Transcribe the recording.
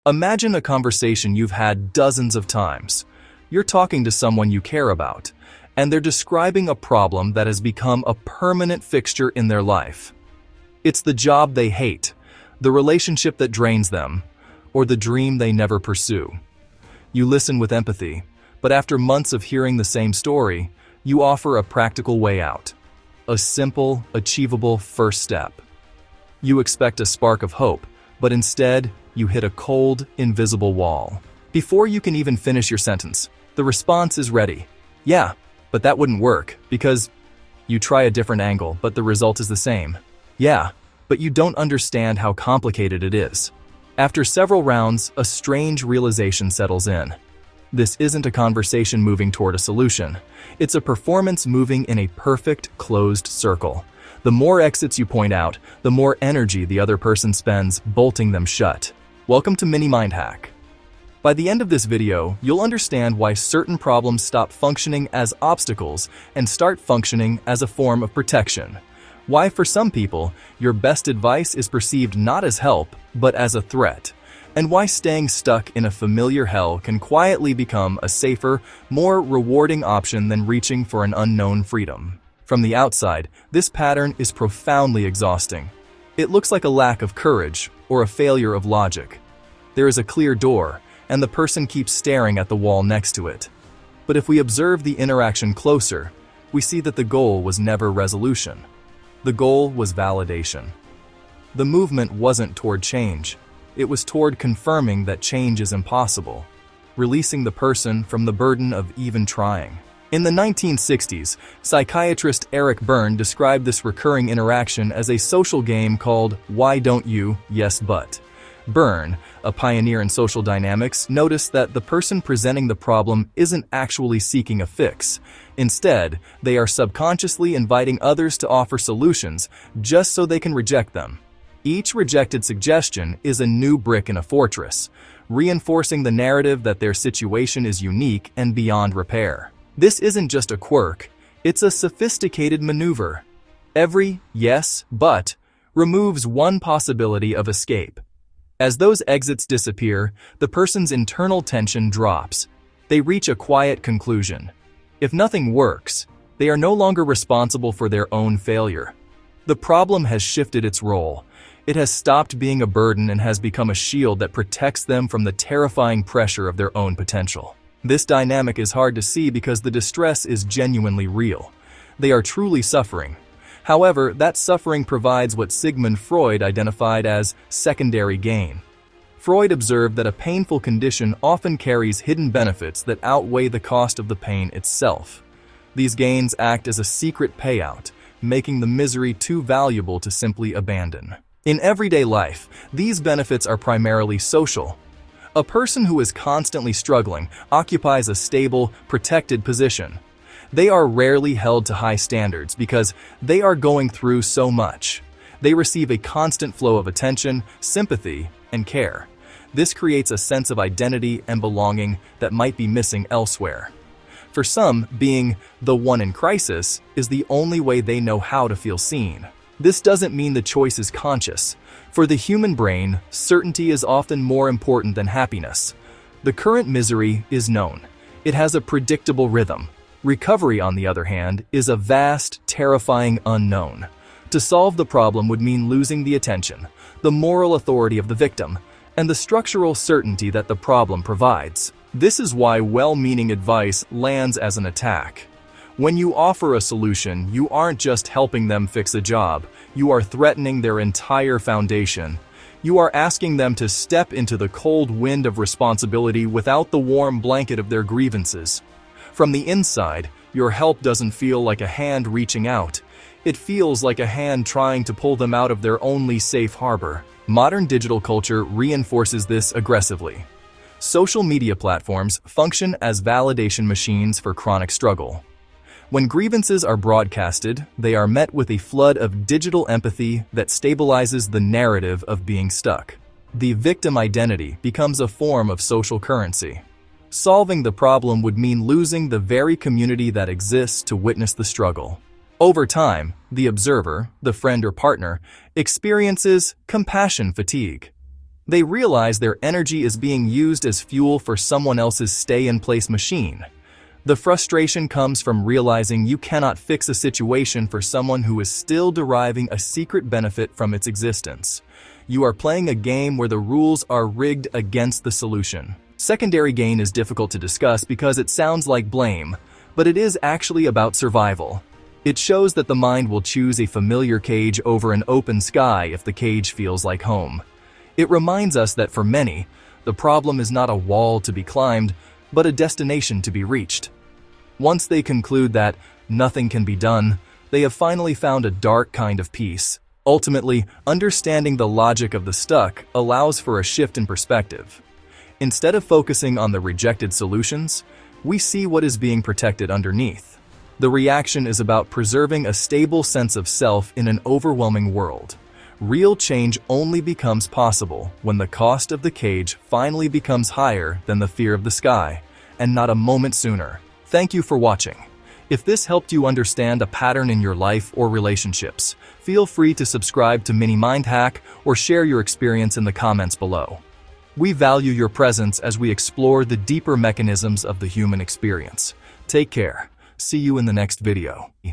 Imagine a conversation you've had dozens of times. You're talking to someone you care about, and they're describing a problem that has become a permanent fixture in their life. It's the job they hate, the relationship that drains them, or the dream they never pursue. You listen with empathy, but after months of hearing the same story, you offer a practical way out. A simple, achievable first step. You expect a spark of hope, but instead, you hit a cold, invisible wall. Before you can even finish your sentence, the response is ready. Yeah, but that wouldn't work, because you try a different angle, but the result is the same. Yeah, but you don't understand how complicated it is. After several rounds, a strange realization settles in. This isn't a conversation moving toward a solution. It's a performance moving in a perfect, closed circle. The more exits you point out, the more energy the other person spends bolting them shut. Welcome to Mini Mind Hack. By the end of this video, you'll understand why certain problems stop functioning as obstacles and start functioning as a form of protection. Why, for some people, your best advice is perceived not as help, but as a threat. And why staying stuck in a familiar hell can quietly become a safer, more rewarding option than reaching for an unknown freedom. From the outside, this pattern is profoundly exhausting. It looks like a lack of courage or a failure of logic. There is a clear door, and the person keeps staring at the wall next to it. But if we observe the interaction closer, we see that the goal was never resolution. The goal was validation. The movement wasn't toward change. It was toward confirming that change is impossible, releasing the person from the burden of even trying. In the 1960s, psychiatrist Eric Berne described this recurring interaction as a social game called "Why Don't You? Yes, But." Berne, a pioneer in social dynamics, noticed that the person presenting the problem isn't actually seeking a fix. Instead, they are subconsciously inviting others to offer solutions just so they can reject them. Each rejected suggestion is a new brick in a fortress, reinforcing the narrative that their situation is unique and beyond repair. This isn't just a quirk, it's a sophisticated maneuver. Every "yes, but" removes one possibility of escape. As those exits disappear, the person's internal tension drops. They reach a quiet conclusion. If nothing works, they are no longer responsible for their own failure. The problem has shifted its role. It has stopped being a burden and has become a shield that protects them from the terrifying pressure of their own potential. This dynamic is hard to see because the distress is genuinely real. They are truly suffering. However, that suffering provides what Sigmund Freud identified as secondary gain. Freud observed that a painful condition often carries hidden benefits that outweigh the cost of the pain itself. These gains act as a secret payout, making the misery too valuable to simply abandon. In everyday life, these benefits are primarily social. A person who is constantly struggling occupies a stable, protected position. They are rarely held to high standards because they are going through so much. They receive a constant flow of attention, sympathy, and care. This creates a sense of identity and belonging that might be missing elsewhere. For some, being the one in crisis is the only way they know how to feel seen. This doesn't mean the choice is conscious. For the human brain, certainty is often more important than happiness. The current misery is known. It has a predictable rhythm. Recovery, on the other hand, is a vast, terrifying unknown. To solve the problem would mean losing the attention, the moral authority of the victim, and the structural certainty that the problem provides. This is why well-meaning advice lands as an attack. When you offer a solution, you aren't just helping them fix a job, you are threatening their entire foundation. You are asking them to step into the cold wind of responsibility without the warm blanket of their grievances. From the inside, your help doesn't feel like a hand reaching out. It feels like a hand trying to pull them out of their only safe harbor. Modern digital culture reinforces this aggressively. Social media platforms function as validation machines for chronic struggle. When grievances are broadcasted, they are met with a flood of digital empathy that stabilizes the narrative of being stuck. The victim identity becomes a form of social currency. Solving the problem would mean losing the very community that exists to witness the struggle. Over time, the observer, the friend or partner, experiences compassion fatigue. They realize their energy is being used as fuel for someone else's stay-in-place machine. The frustration comes from realizing you cannot fix a situation for someone who is still deriving a secret benefit from its existence. You are playing a game where the rules are rigged against the solution. Secondary gain is difficult to discuss because it sounds like blame, but it is actually about survival. It shows that the mind will choose a familiar cage over an open sky if the cage feels like home. It reminds us that for many, the problem is not a wall to be climbed, but a destination to be reached. Once they conclude that nothing can be done, they have finally found a dark kind of peace. Ultimately, understanding the logic of the stuck allows for a shift in perspective. Instead of focusing on the rejected solutions, we see what is being protected underneath. The reaction is about preserving a stable sense of self in an overwhelming world. Real change only becomes possible when the cost of the cage finally becomes higher than the fear of the sky, and not a moment sooner. Thank you for watching. If this helped you understand a pattern in your life or relationships, feel free to subscribe to Mini Mind Hack or share your experience in the comments below. We value your presence as we explore the deeper mechanisms of the human experience. Take care. See you in the next video.